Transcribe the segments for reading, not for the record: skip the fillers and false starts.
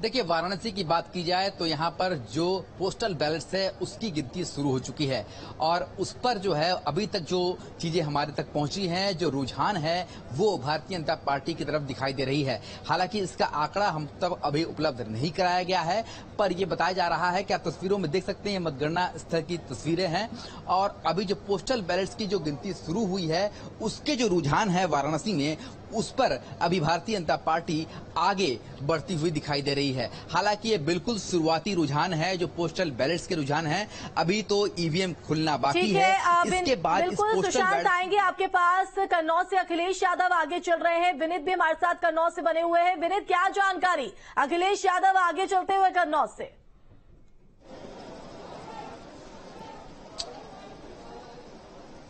देखिए, वाराणसी की बात की जाए तो यहाँ पर जो पोस्टल बैलेट्स है उसकी गिनती शुरू हो चुकी है और उस पर जो है अभी तक जो चीजें हमारे तक पहुंची हैं, जो रुझान है वो भारतीय जनता पार्टी की तरफ दिखाई दे रही है। हालांकि इसका आंकड़ा हम तक अभी उपलब्ध नहीं कराया गया है, पर यह बताया जा रहा है कि आप तस्वीरों में देख सकते हैं, मतगणना स्थल की तस्वीरें हैं और अभी जो पोस्टल बैलेट्स की जो गिनती शुरू हुई है उसके जो रुझान है वाराणसी में, उस पर अभी भारतीय जनता पार्टी आगे बढ़ती हुई दिखाई दे रही है। हालांकि ये बिल्कुल शुरुआती रुझान है, जो पोस्टल बैलेट्स के रुझान है। अभी तो ईवीएम खुलना बाकी है। इसके बाद बिल्कुल सुशांत आएंगे आपके पास। कन्नौज से अखिलेश यादव आगे चल रहे हैं, विनीत भी हमारे साथ कन्नौज से बने हुए हैं। विनीत, क्या जानकारी अखिलेश यादव आगे चलते हुए कन्नौज से?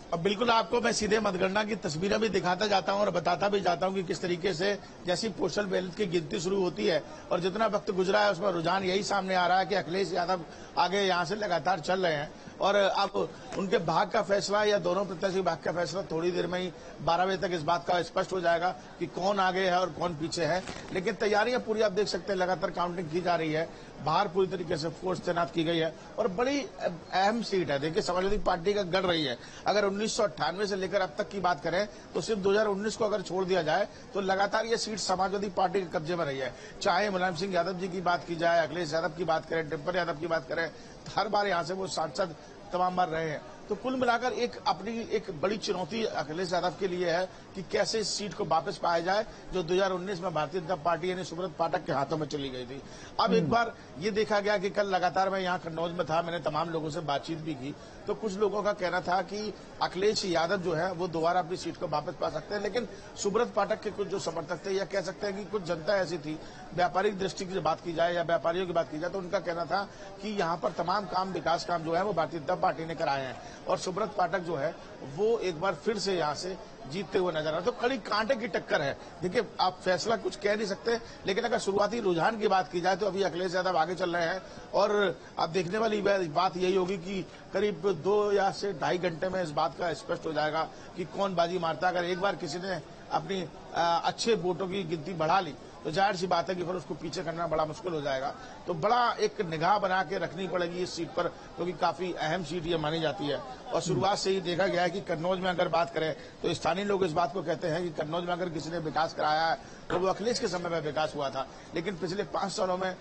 अब बिल्कुल आपको मैं सीधे मतगणना की तस्वीरें भी दिखाता जाता हूं और बताता भी जाता हूं कि किस तरीके से जैसी पोस्टल बैलेट की गिनती शुरू होती है और जितना वक्त गुजरा है उसमें रुझान यही सामने आ रहा है कि अखिलेश यादव आगे यहां से लगातार चल रहे हैं और अब उनके भाग का फैसला या दोनों प्रत्याशी भाग का फैसला थोड़ी देर में ही 12 बजे तक इस बात का स्पष्ट हो जाएगा कि कौन आगे है और कौन पीछे है। लेकिन तैयारियां पूरी आप देख सकते हैं, लगातार काउंटिंग की जा रही है, बाहर पूरी तरीके से फोर्स तैनात की गई है और बड़ी अहम सीट है। देखिए, समाजवादी पार्टी का गढ़ रही है। अगर 1998 से लेकर अब तक की बात करें तो सिर्फ 2019 को अगर छोड़ दिया जाए तो लगातार ये सीट समाजवादी पार्टी के कब्जे में रही है। चाहे मुलायम सिंह यादव जी की बात की जाए, अखिलेश यादव की बात करें, डिम्पल यादव की बात करें, हर बार यहां से वो सांसद तमाम बार रहे हैं। तो कुल मिलाकर एक बड़ी चुनौती अखिलेश यादव के लिए है कि कैसे इस सीट को वापस पाया जाए जो 2019 में भारतीय जनता पार्टी यानी सुब्रत पाठक के हाथों में चली गई थी। अब एक बार ये देखा गया कि कल लगातार मैं यहाँ कन्नौज में था, मैंने तमाम लोगों से बातचीत भी की, तो कुछ लोगों का कहना था कि अखिलेश यादव जो है वो दोबारा अपनी सीट को वापस पा सकते हैं। लेकिन सुब्रत पाठक के कुछ जो समर्थक थे या कह सकते हैं कि कुछ जनता ऐसी थी, व्यापारिक दृष्टि की बात की जाए या व्यापारियों की बात की जाए, तो उनका कहना था कि यहाँ पर तमाम काम, विकास काम जो है वो भारतीय जनता पार्टी ने कराए हैं और सुब्रत पाठक जो है वो एक बार फिर से यहां से जीतते हुए नजर आ रहे। तो कड़ी कांटे की टक्कर है। देखिए, आप फैसला कुछ कह नहीं सकते, लेकिन अगर शुरुआती रुझान की बात की जाए तो अभी अखिलेश यादव आगे चल रहे हैं और अब देखने वाली बात यही होगी कि करीब 2 या से 2.5 घंटे में इस बात का स्पष्ट हो जाएगा कि कौन बाजी मारता है। अगर एक बार किसी ने अपनी अच्छे वोटों की गिनती बढ़ा ली तो जाहिर सी बात है कि फिर उसको पीछे करना बड़ा मुश्किल हो जाएगा। तो बड़ा एक निगाह बना के रखनी पड़ेगी इस सीट पर, क्योंकि काफी अहम सीट ये मानी जाती है और शुरुआत से ही देखा गया है कि कन्नौज में अगर बात करें तो स्थानीय लोग इस बात को कहते हैं कि कन्नौज में अगर किसी ने विकास कराया है तो वो अखिलेश के समय में विकास हुआ था। लेकिन पिछले 5 सालों में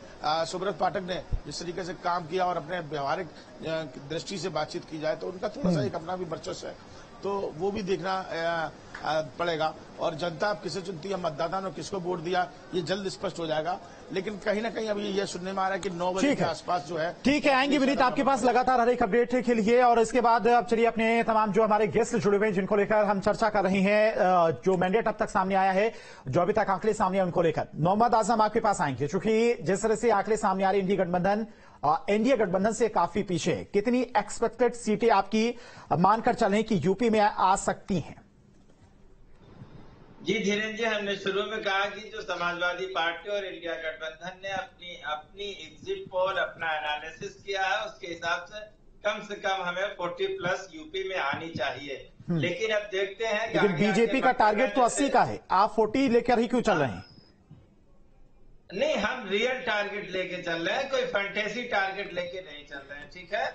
सुब्रत पाठक ने जिस तरीके से काम किया और अपने व्यवहारिक दृष्टि से बातचीत की जाए तो उनका थोड़ा सा एक अपना भी वर्चस्व है, तो वो भी देखना पड़ेगा। और जनता अब किसे चुनती है, मतदाता ने किसको वोट दिया, ये जल्द स्पष्ट हो जाएगा। लेकिन कहीं ना कहीं अभी ये सुनने में आ रहा है कि 9 बजे के आसपास जो है। ठीक है, आएंगे विनीत आपके पास लगातार हर एक अपडेट के लिए। और इसके बाद अब चलिए अपने तमाम जो हमारे गेस्ट जुड़े हुए हैं जिनको लेकर हम चर्चा कर रहे हैं, जो मैंडेट अब तक सामने आया है, जो अभी तक आंकड़े सामने आए उनको लेकर मोहम्मद आजम आपके पास आएंगे, चूंकि जिस तरह से आंकड़े सामने आ रहे हैं एनडीए गठबंधन से काफी पीछे, कितनी एक्सपेक्टेड सीटें आपकी मानकर चलें कि यूपी में आ सकती हैं? जी धीरेन्द्र जी, हमने शुरू में कहा कि जो समाजवादी पार्टी और इंडिया गठबंधन ने अपनी एग्जिट पोल, अपना एनालिसिस किया है, उसके हिसाब से कम हमें 40+ यूपी में आनी चाहिए। लेकिन अब देखते हैं कि बीजेपी का टारगेट तो 80 का है, आप 40 लेकर ही क्यों चल रहे हैं? नहीं, हम रियल टारगेट लेके चल रहे हैं, कोई फैंटेसी टारगेट लेके नहीं चल रहे हैं। ठीक है,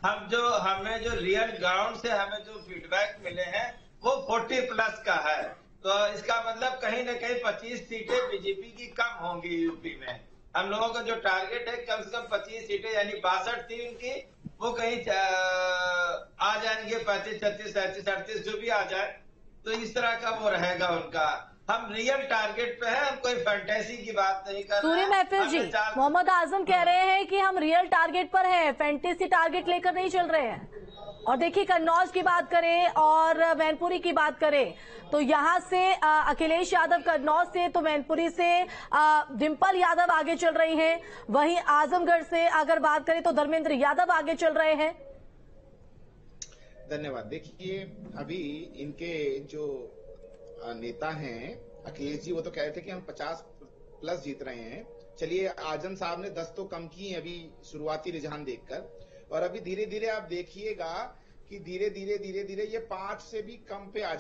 हमें जो रियल ग्राउंड से हमें जो फीडबैक मिले हैं वो 40+ का है। तो इसका मतलब कहीं ना कहीं 25 सीटें बीजेपी की कम होंगी यूपी में। हम लोगों का जो टारगेट है कम से कम 25 सीटें, यानी 62 थी उनकी, वो कहीं आ जाएंगे 35, 36, 37, 38 जो भी आ जाए, तो इस तरह का वो रहेगा उनका। हम रियल टारगेट पे हैं, हम कोई फैंटेसी की बात नहीं कर रहे हैं। सूर्य महफिल जी, मोहम्मद आजम कह रहे हैं कि हम रियल टारगेट पर हैं, फैंटेसी टारगेट लेकर नहीं चल रहे हैं। और देखिए, कन्नौज की बात करें और मैनपुरी की बात करें तो यहां से अखिलेश यादव कन्नौज से, तो मैनपुरी से डिम्पल यादव आगे चल रही हैं। वहीं आजमगढ़ से अगर बात करें तो धर्मेंद्र यादव आगे चल रहे हैं। धन्यवाद। देखिए, अभी इनके जो नेता हैं अखिलेश जी, वो तो कह रहे थे कि हम 50+ जीत रहे हैं। चलिए, आजम साहब ने 10 तो कम की है अभी शुरुआती रुझान देखकर, और अभी धीरे धीरे आप देखिएगा कि धीरे धीरे ये 5 से भी कम पे आ जाए।